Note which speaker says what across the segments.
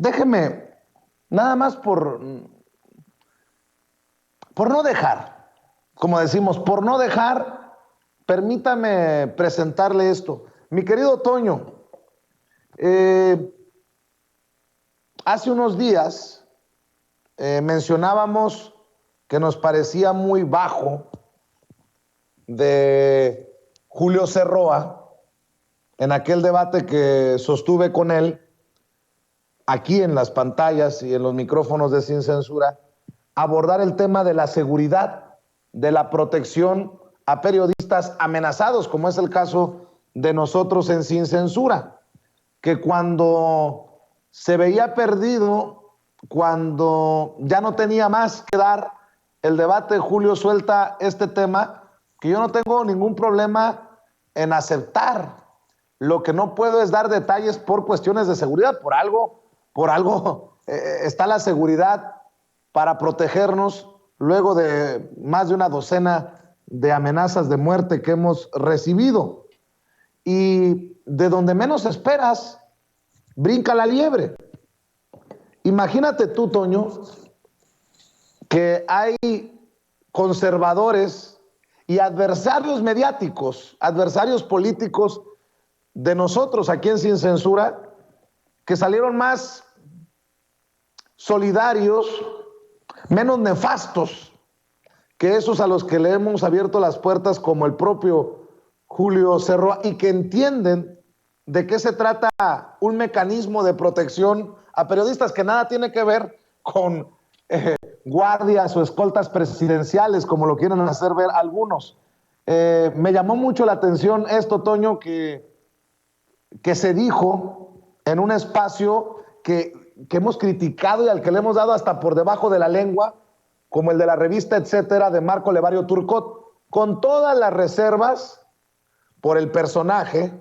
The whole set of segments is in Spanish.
Speaker 1: déjeme, nada más por no dejar, como decimos, por no dejar, permítame presentarle esto. Mi querido Toño, hace unos días mencionábamos que nos parecía muy bajo de Julio Cerroa en aquel debate que sostuve con él aquí en las pantallas y en los micrófonos de Sin Censura, abordar el tema de la seguridad, de la protección a periodistas amenazados, como es el caso de nosotros en Sin Censura, que cuando se veía perdido, cuando ya no tenía más que dar, el debate, Julio suelta este tema que yo no tengo ningún problema en aceptar. Lo que no puedo es dar detalles por cuestiones de seguridad. Por algo está la seguridad para protegernos luego de más de una docena de amenazas de muerte que hemos recibido. Y de donde menos esperas, brinca la liebre. Imagínate tú, Toño, que hay conservadores y adversarios mediáticos, adversarios políticos de nosotros aquí en Sin Censura, que salieron más solidarios, menos nefastos que esos a los que le hemos abierto las puertas, como el propio Julio Cerroa, y que entienden de qué se trata un mecanismo de protección a periodistas que nada tiene que ver con guardias o escoltas presidenciales, como lo quieren hacer ver algunos. Me llamó mucho la atención esto, Toño, que se dijo en un espacio que hemos criticado y al que le hemos dado hasta por debajo de la lengua, como el de la revista Etcétera de Marco Levario Turcot, con todas las reservas por el personaje,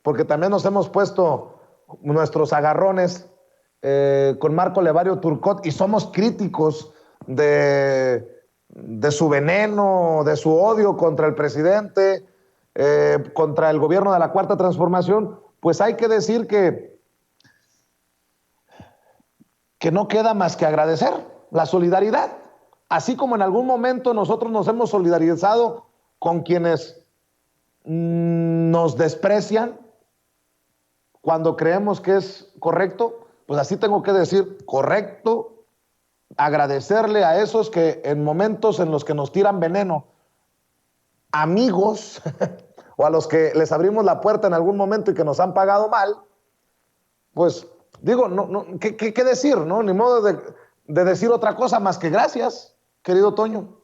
Speaker 1: porque también nos hemos puesto nuestros agarrones con Marco Levario Turcot y somos críticos de su veneno, de su odio contra el presidente, contra el gobierno de la Cuarta Transformación. Pues hay que decir que no queda más que agradecer la solidaridad. Así como en algún momento nosotros nos hemos solidarizado con quienes nos desprecian cuando creemos que es correcto, pues así tengo que decir correcto, agradecerle a esos que en momentos en los que nos tiran veneno, amigos, o a los que les abrimos la puerta en algún momento y que nos han pagado mal, pues digo, ¿qué decir? ¿No? Ni modo de decir otra cosa más que gracias, querido Toño.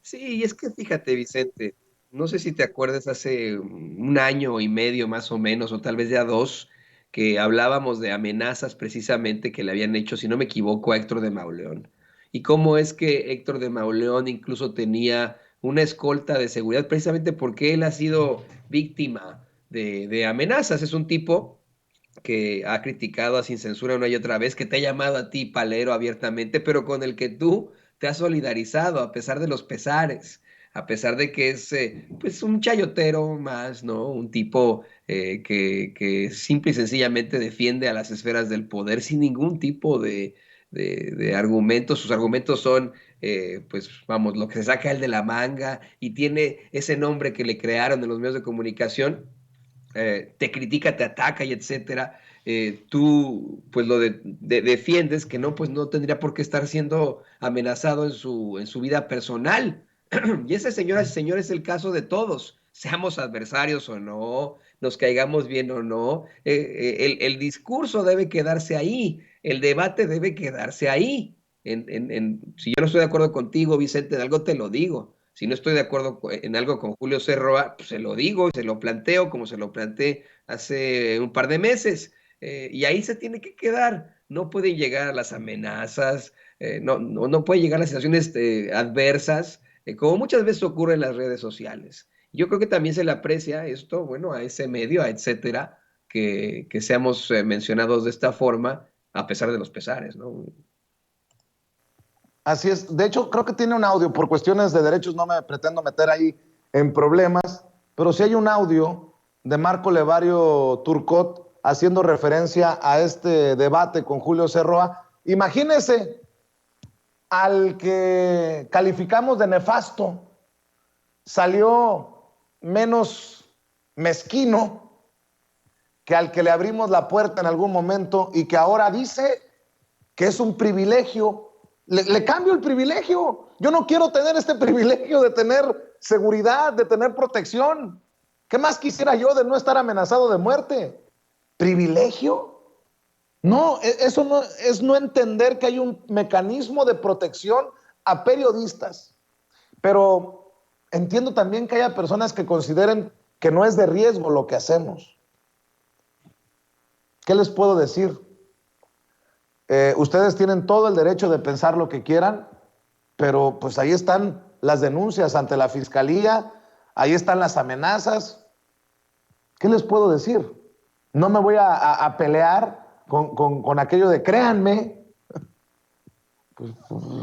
Speaker 2: Sí, y es que fíjate, Vicente, no sé si te acuerdas hace un año y medio más o menos, o tal vez ya dos, que hablábamos de amenazas precisamente que le habían hecho, si no me equivoco, a Héctor de Mauleón. Y cómo es que Héctor de Mauleón incluso tenía una escolta de seguridad precisamente porque él ha sido víctima de amenazas. Es un tipo que ha criticado a Sin Censura una y otra vez, que te ha llamado a ti palero abiertamente, pero con el que tú te has solidarizado a pesar de los pesares, a pesar de que es pues un chayotero más, ¿no? Un tipo que simple y sencillamente defiende a las esferas del poder sin ningún tipo de argumentos. Sus argumentos son, pues vamos, lo que se saca él de la manga y tiene ese nombre que le crearon en los medios de comunicación, te critica, te ataca y etcétera, tú pues lo defiendes, que no, pues no tendría por qué estar siendo amenazado en su vida personal. Y ese, señoras y señores, es el caso de todos, seamos adversarios o no, nos caigamos bien o no, el discurso debe quedarse ahí, el debate debe quedarse ahí. Si yo no estoy de acuerdo contigo, Vicente, en algo te lo digo. Si no estoy de acuerdo en algo con Julio Cerroa, pues se lo digo, se lo planteo como se lo planteé hace un par de meses. Y ahí se tiene que quedar. No pueden llegar a las amenazas, no puede llegar a las situaciones adversas, como muchas veces ocurre en las redes sociales. Yo creo que también se le aprecia esto, bueno, a ese medio, a etcétera, que seamos mencionados de esta forma, a pesar de los pesares, ¿no?
Speaker 1: Así es. De hecho, creo que tiene un audio. Por cuestiones de derechos no me pretendo meter ahí en problemas, pero sí hay un audio de Marco Levario Turcot haciendo referencia a este debate con Julio Cerroa. Imagínese al que calificamos de nefasto, salió menos mezquino que al que le abrimos la puerta en algún momento y que ahora dice que es un privilegio. Le cambio el privilegio. Yo no quiero tener este privilegio de tener seguridad, de tener protección. ¿Qué más quisiera yo de no estar amenazado de muerte? ¿Privilegio? No, eso no es no entender que hay un mecanismo de protección a periodistas. Pero entiendo también que haya personas que consideren que no es de riesgo lo que hacemos. ¿Qué les puedo decir? Ustedes tienen todo el derecho de pensar lo que quieran, pero pues ahí están las denuncias ante la fiscalía, ahí están las amenazas. ¿Qué les puedo decir? No me voy a pelear con aquello de créanme. Pues,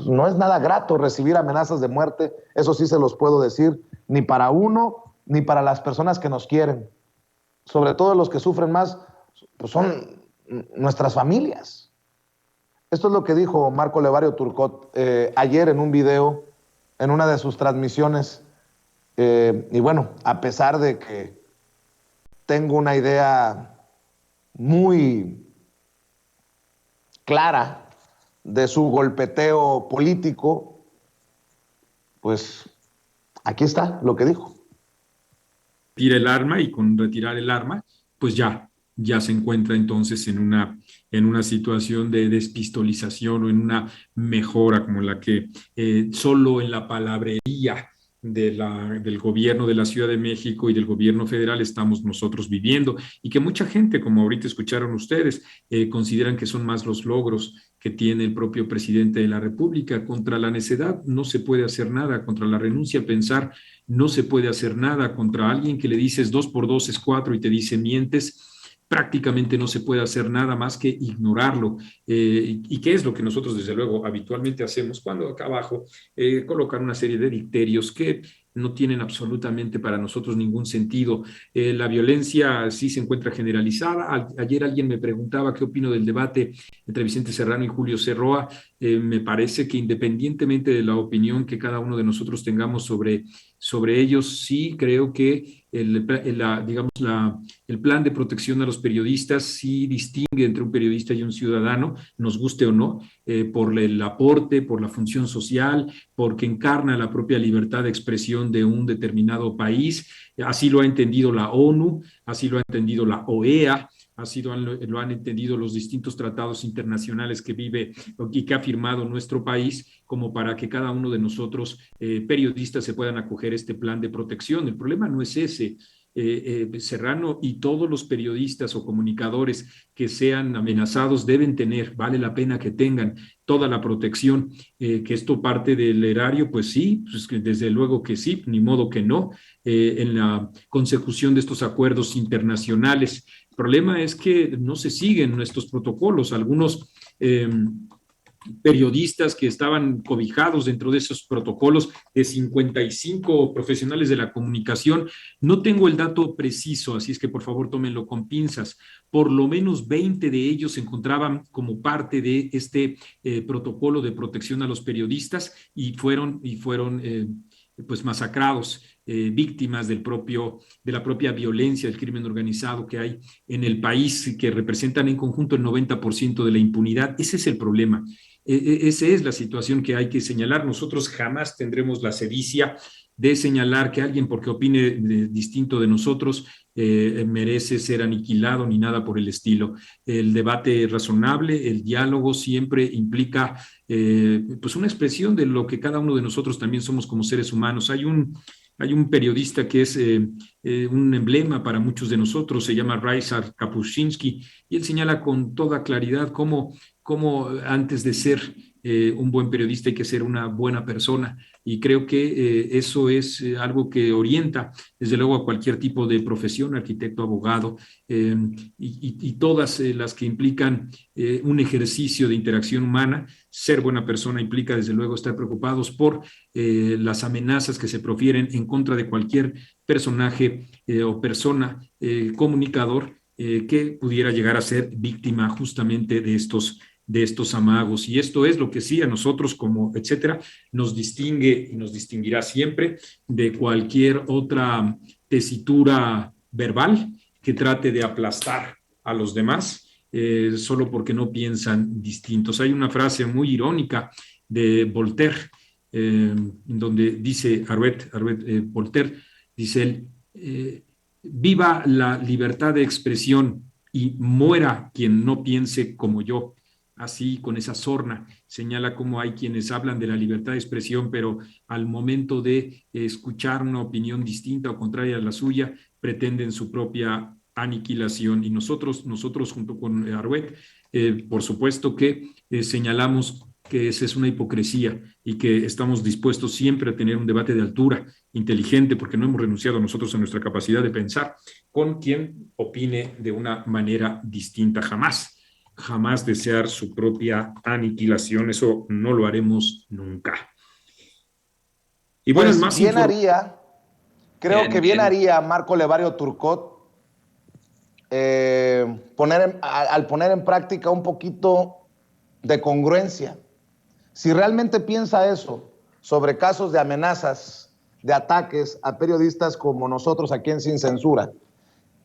Speaker 1: no es nada grato recibir amenazas de muerte, eso sí se los puedo decir, ni para uno, ni para las personas que nos quieren. Sobre todo los que sufren más, pues son nuestras familias. Esto es lo que dijo Marco Levario Turcot ayer en un video, en una de sus transmisiones. Y bueno, a pesar de que tengo una idea muy clara de su golpeteo político, pues aquí está lo que dijo.
Speaker 3: Tira el arma y con retirar el arma, pues ya se encuentra entonces en una situación de despistolización o en una mejora como la que solo en la palabrería del gobierno de la Ciudad de México y del gobierno federal estamos nosotros viviendo y que mucha gente, como ahorita escucharon ustedes, consideran que son más los logros que tiene el propio presidente de la República. Contra la necedad no se puede hacer nada, contra la renuncia a pensar no se puede hacer nada, contra alguien que le dices 2 por 2 es 4 y te dice mientes, prácticamente no se puede hacer nada más que ignorarlo. ¿Y qué es lo que nosotros, desde luego, habitualmente hacemos cuando acá abajo colocan una serie de dicterios que no tienen absolutamente para nosotros ningún sentido? La violencia sí se encuentra generalizada. Ayer alguien me preguntaba qué opino del debate entre Vicente Serrano y Julio Cerroa. Me parece que independientemente de la opinión que cada uno de nosotros tengamos sobre ellos, sí creo que el plan de protección a los periodistas sí distingue entre un periodista y un ciudadano, nos guste o no, por el aporte, por la función social, porque encarna la propia libertad de expresión de un determinado país. Así lo ha entendido la ONU, así lo ha entendido la OEA, así lo han entendido los distintos tratados internacionales que vive y que ha firmado nuestro país, como para que cada uno de nosotros, periodistas, se puedan acoger este plan de protección. El problema no es ese. Serrano y todos los periodistas o comunicadores que sean amenazados deben tener, vale la pena que tengan toda la protección. Que esto parte del erario, pues sí, pues desde luego que sí, ni modo que no, en la consecución de estos acuerdos internacionales. El problema es que no se siguen nuestros protocolos. Algunos periodistas que estaban cobijados dentro de esos protocolos de 55 profesionales de la comunicación. No tengo el dato preciso, así es que por favor tómenlo con pinzas. Por lo menos 20 de ellos se encontraban como parte de este protocolo de protección a los periodistas y fueron pues masacrados, víctimas de la propia violencia, del crimen organizado que hay en el país, que representan en conjunto el 90% de la impunidad. Ese es el problema. Esa es la situación que hay que señalar. Nosotros jamás tendremos la sevicia de señalar que alguien, porque opine distinto de nosotros, merece ser aniquilado ni nada por el estilo. El debate razonable, el diálogo siempre implica pues una expresión de lo que cada uno de nosotros también somos como seres humanos. Hay un periodista que es un emblema para muchos de nosotros, se llama Ryszard Kapuscinski, y él señala con toda claridad cómo antes de ser un buen periodista hay que ser una buena persona. Y creo que eso es algo que orienta, desde luego, a cualquier tipo de profesión, arquitecto, abogado, y todas las que implican un ejercicio de interacción humana. Ser buena persona implica, desde luego, estar preocupados por las amenazas que se profieren en contra de cualquier personaje o persona comunicador que pudiera llegar a ser víctima justamente de estos amagos. Y esto es lo que sí a nosotros como etcétera nos distingue y nos distinguirá siempre de cualquier otra tesitura verbal que trate de aplastar a los demás solo porque no piensan distintos. Hay una frase muy irónica de Voltaire, donde dice Voltaire, dice él, viva la libertad de expresión y muera quien no piense como yo. Así, con esa sorna, señala cómo hay quienes hablan de la libertad de expresión, pero al momento de escuchar una opinión distinta o contraria a la suya, pretenden su propia aniquilación. Y nosotros junto con Arouet, por supuesto que señalamos que esa es una hipocresía y que estamos dispuestos siempre a tener un debate de altura, inteligente, porque no hemos renunciado nosotros a nuestra capacidad de pensar, con quien opine de una manera distinta. Jamás desear su propia aniquilación, eso no lo haremos nunca. Y bueno,
Speaker 1: Pues
Speaker 3: en más
Speaker 1: bien haría, creo
Speaker 2: Bien,
Speaker 1: que bien
Speaker 2: bien.
Speaker 1: haría Marco Levario Turcot al poner en práctica un poquito de congruencia. Si realmente piensa eso sobre casos de amenazas, de ataques a periodistas como nosotros aquí en Sin Censura,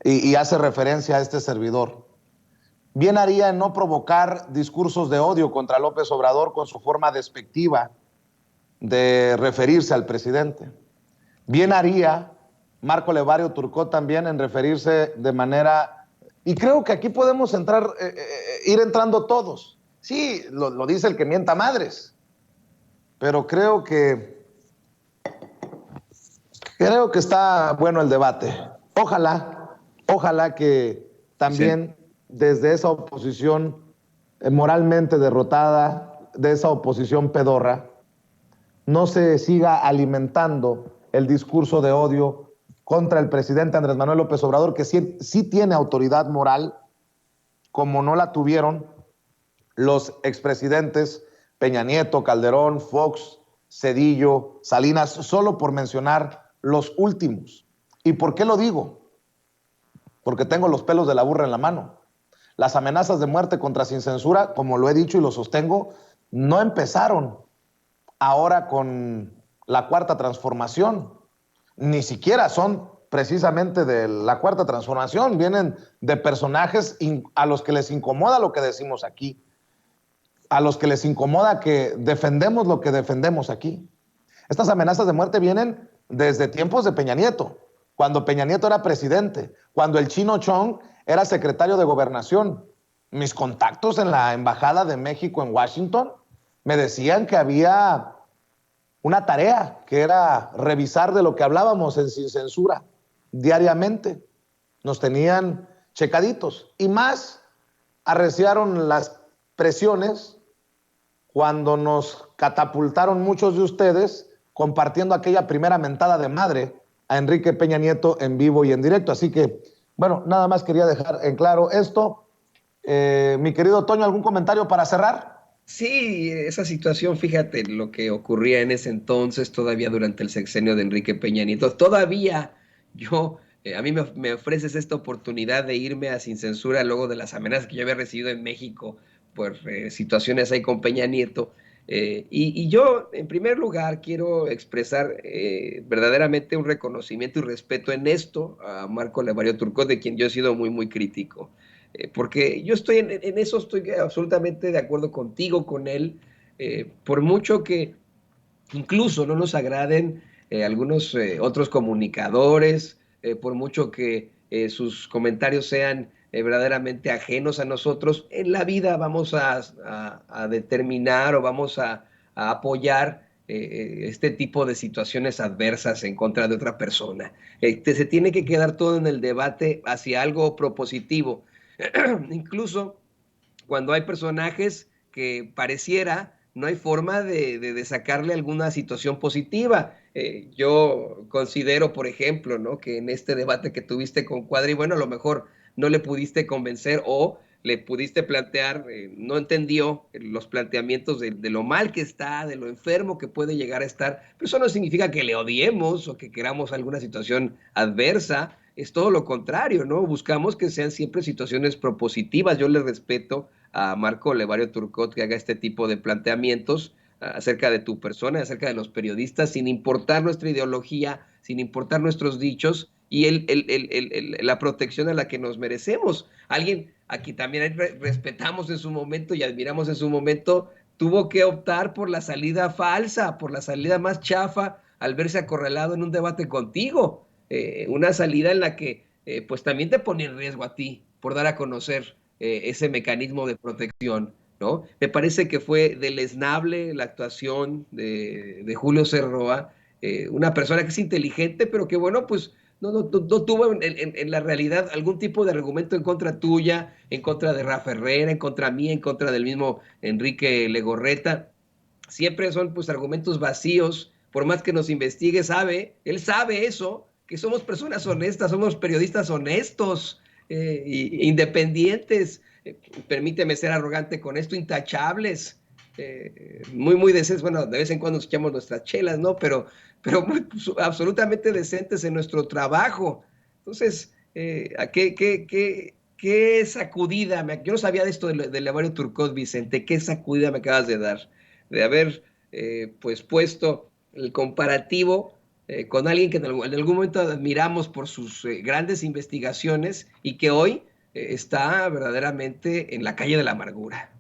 Speaker 1: y hace referencia a este servidor, bien haría en no provocar discursos de odio contra López Obrador con su forma despectiva de referirse al presidente. Bien haría Marco Levario Turcot también en referirse de manera... Y creo que aquí podemos ir entrando todos. Sí, lo dice el que mienta madres, pero creo que está bueno el debate. Ojalá que también desde esa oposición moralmente derrotada, de esa oposición pedorra, no se siga alimentando el discurso de odio contra el presidente Andrés Manuel López Obrador, que sí tiene autoridad moral, como no la tuvieron los expresidentes Peña Nieto, Calderón, Fox, Zedillo, Salinas, solo por mencionar los últimos. ¿Y por qué lo digo? Porque tengo los pelos de la burra en la mano. Las amenazas de muerte contra Sin Censura, como lo he dicho y lo sostengo, no empezaron ahora con la Cuarta Transformación. Ni siquiera son precisamente de la Cuarta Transformación, vienen de personajes a los que les incomoda lo que decimos aquí, a los que les incomoda que defendemos lo que defendemos aquí. Estas amenazas de muerte vienen desde tiempos de Peña Nieto, cuando Peña Nieto era presidente, cuando el Chino Chong era secretario de Gobernación. Mis contactos en la Embajada de México en Washington me decían que había una tarea, que era revisar de lo que hablábamos en Sin Censura diariamente. Nos tenían checaditos. Y más arreciaron las presiones cuando nos catapultaron muchos de ustedes compartiendo aquella primera mentada de madre a Enrique Peña Nieto en vivo y en directo. Así que, bueno, nada más quería dejar en claro esto. Mi querido Toño, ¿algún comentario para cerrar?
Speaker 2: Sí, esa situación, fíjate lo que ocurría en ese entonces, todavía durante el sexenio de Enrique Peña Nieto. Todavía a mí me ofreces esta oportunidad de irme a Sin Censura luego de las amenazas que yo había recibido en México por situaciones ahí con Peña Nieto. Y yo, en primer lugar, quiero expresar verdaderamente un reconocimiento y respeto en esto a Marco Levario Turcot, de quien yo he sido muy, muy crítico. Porque yo estoy en eso, estoy absolutamente de acuerdo contigo, con él, por mucho que incluso no nos agraden algunos otros comunicadores, por mucho que sus comentarios sean verdaderamente ajenos a nosotros, en la vida vamos a determinar o vamos a apoyar este tipo de situaciones adversas en contra de otra persona. Se tiene que quedar todo en el debate hacia algo propositivo. Incluso cuando hay personajes que pareciera no hay forma de sacarle alguna situación positiva. Yo considero, por ejemplo, ¿no?, que en este debate que tuviste con Cuadri, bueno, a lo mejor no le pudiste convencer o le pudiste plantear, no entendió los planteamientos de lo mal que está, de lo enfermo que puede llegar a estar, pero eso no significa que le odiemos o que queramos alguna situación adversa. es todo lo contrario, ¿no? Buscamos que sean siempre situaciones propositivas. Yo le respeto a Marco Olevario Turcot que haga este tipo de planteamientos acerca de tu persona, acerca de los periodistas, sin importar nuestra ideología, sin importar nuestros dichos y la protección a la que nos merecemos. Alguien a quien también respetamos en su momento y admiramos en su momento, tuvo que optar por la salida falsa, por la salida más chafa, al verse acorralado en un debate contigo. Una salida en la que pues también te pone en riesgo a ti por dar a conocer ese mecanismo de protección, ¿no? Me parece que fue deleznable la actuación de Julio Cerroa, una persona que es inteligente, pero que bueno, pues no tuvo en la realidad algún tipo de argumento en contra tuya, en contra de Rafa Herrera, en contra mía, en contra del mismo Enrique Legorreta. Siempre son pues argumentos vacíos, por más que nos investigue, él sabe eso, que somos personas honestas, somos periodistas honestos, independientes, permíteme ser arrogante con esto, intachables, muy decentes, bueno, de vez en cuando nos echamos nuestras chelas, ¿no? Pero pues, absolutamente decentes en nuestro trabajo. Entonces, ¿qué sacudida? Yo no sabía de esto de Levario Turcot, Vicente, ¿qué sacudida me acabas de dar? De haber pues puesto el comparativo con alguien que en algún momento admiramos por sus grandes investigaciones y que hoy está verdaderamente en la calle de la amargura.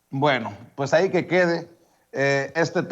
Speaker 1: Bueno, pues ahí que quede este tema.